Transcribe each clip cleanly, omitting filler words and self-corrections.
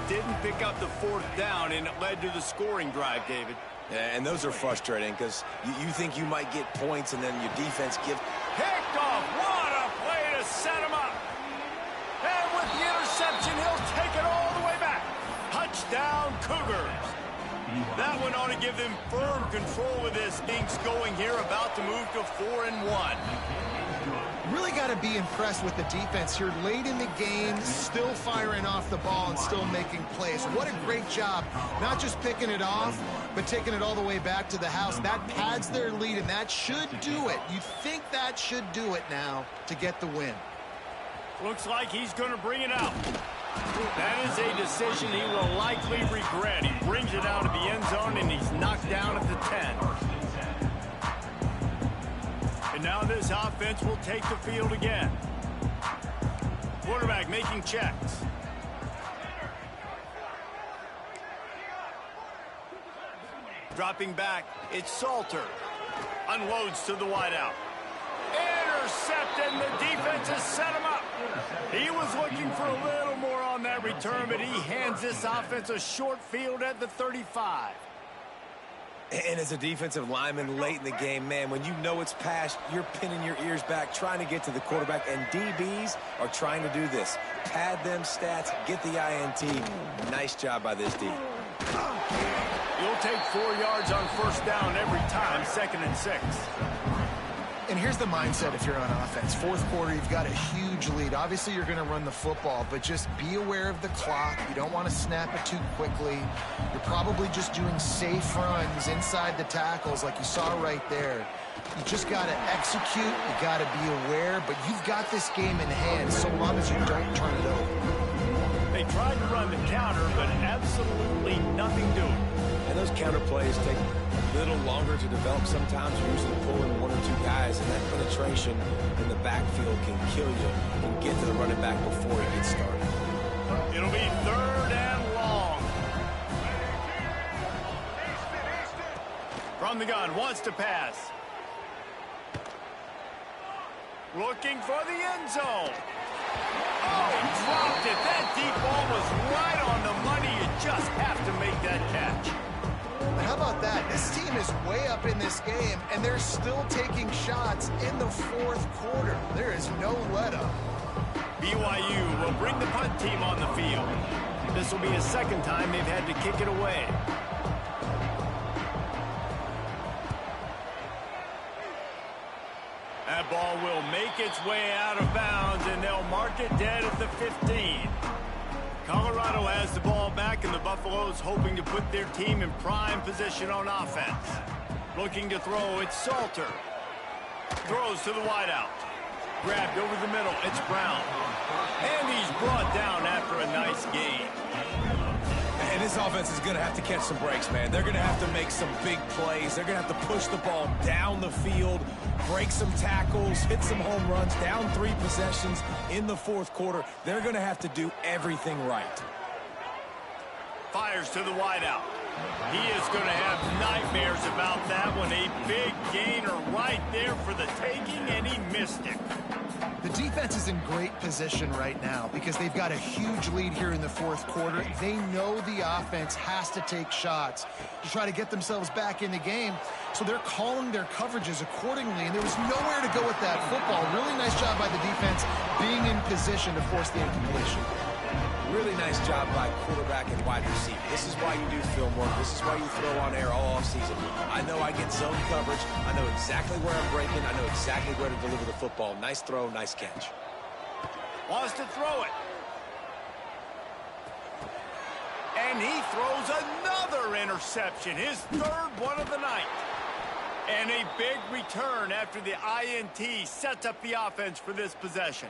didn't pick up the fourth down, and it led to the scoring drive, David. Yeah, and those are frustrating because you think you might get points, and then your defense gives. Picked off. What a play to set him up. And with the interception, he'll take it all the way back. Touchdown, Cougars. That one ought to give them firm control of this. Things going here, about to move to 4-1. Really got to be impressed with the defense here late in the game, still firing off the ball and still making plays. What a great job, not just picking it off, but taking it all the way back to the house. That pads their lead, and that should do it. You think that should do it now to get the win. Looks like he's going to bring it out. That is a decision he will likely regret. He brings it out of the end zone, and he's knocked down at the 10. And now this offense will take the field again. Quarterback making checks. Dropping back, it's Salter. Unloads to the wideout. Intercepted, and the defense has set him up. He was looking for a little more on that return, but he hands this offense a short field at the 35. And as a defensive lineman late in the game, man, when you know it's past, you're pinning your ears back, trying to get to the quarterback, and DBs are trying to do this. Pad them stats, get the INT. Nice job by this D. You'll take 4 yards on first down every time, 2nd and 6. And here's the mindset if you're on offense. Fourth quarter, you've got a huge lead. Obviously, you're going to run the football, but just be aware of the clock. You don't want to snap it too quickly. You're probably just doing safe runs inside the tackles like you saw right there. You just got to execute. You got to be aware, but you've got this game in hand so long as you don't turn it over. They tried to run the counter, but absolutely nothing doing. And those counter plays take a little longer to develop sometimes. You're usually pulling 1 or 2 guys, and that penetration in the backfield can kill you and get to the running back before it gets started. It'll be 3rd and long. From the gun, wants to pass. Looking for the end zone. Oh, he dropped it. That deep ball was right on the money. You just have to make that catch. But how about that? This team is way up in this game, and they're still taking shots in the fourth quarter. There is no let-up. BYU will bring the punt team on the field. This will be a 2nd time they've had to kick it away. That ball will make its way out of bounds, and they'll mark it dead at the 15. Colorado has the ball back, and the Buffaloes hoping to put their team in prime position on offense. Looking to throw, it's Salter. Throws to the wideout. Grabbed over the middle, it's Brown. And he's brought down after a nice gain. And this offense is going to have to catch some breaks, man. They're going to have to make some big plays. They're going to have to push the ball down the field, break some tackles, hit some home runs, down 3 possessions in the fourth quarter. They're going to have to do everything right. Fires to the wideout. He is going to have nightmares about that one. A big gainer right there for the taking, and he missed it. The defense is in great position right now because they've got a huge lead here in the fourth quarter. They know the offense has to take shots to try to get themselves back in the game, so they're calling their coverages accordingly, and there was nowhere to go with that football. Really nice job by the defense being in position to force the incompletion. Really nice job by quarterback and wide receiver. This is why you do film work. This is why you throw on air all offseason. I know I get zone coverage. I know exactly where I'm breaking. I know exactly where to deliver the football. Nice throw, nice catch. Wants to throw it. And he throws another interception. His 3rd one of the night. And a big return after the INT sets up the offense for this possession.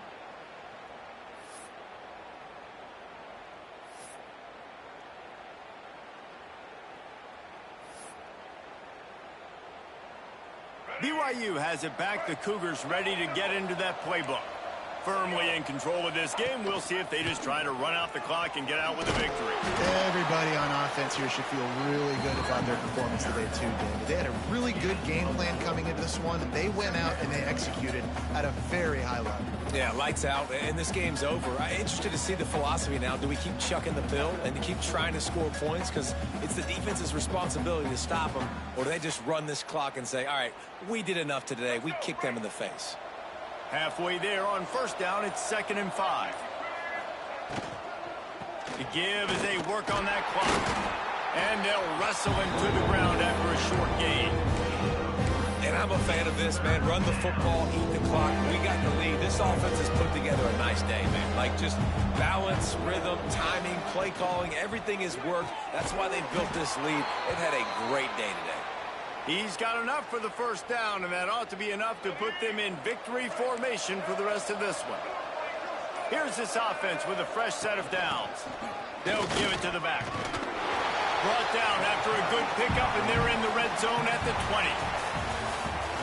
BYU has it back. The Cougars ready to get into that playbook. firmly in control of this game. We'll see if they just try to run out the clock and get out with a victory. Everybody on offense here should feel really good about their performance today too, David. They had a really good game plan coming into this one. They went out and they executed at a very high level. Yeah, lights out, and this game's over. I'm interested to see the philosophy now. Do we keep chucking the pill and keep trying to score points because it's the defense's responsibility to stop them, or do they just run this clock and say, all right, we did enough today. We kicked them in the face. Halfway there on first down, it's 2nd and 5. The give as they work on that clock. And they'll wrestle him to the ground after a short gain. And I'm a fan of this, man. Run the football, eat the clock. We got the lead. This offense has put together a nice day, man. Like just balance, rhythm, timing, play calling, everything has worked. That's why they built this lead. They've had a great day today. He's got enough for the first down, and that ought to be enough to put them in victory formation for the rest of this one. Here's this offense with a fresh set of downs. They'll give it to the back. Brought down after a good pickup, and they're in the red zone at the 20.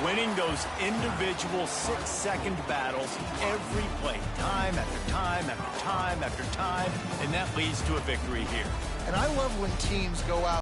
Winning those individual 6-second battles every play, time after time after time after time, and that leads to a victory here. And I love when teams go out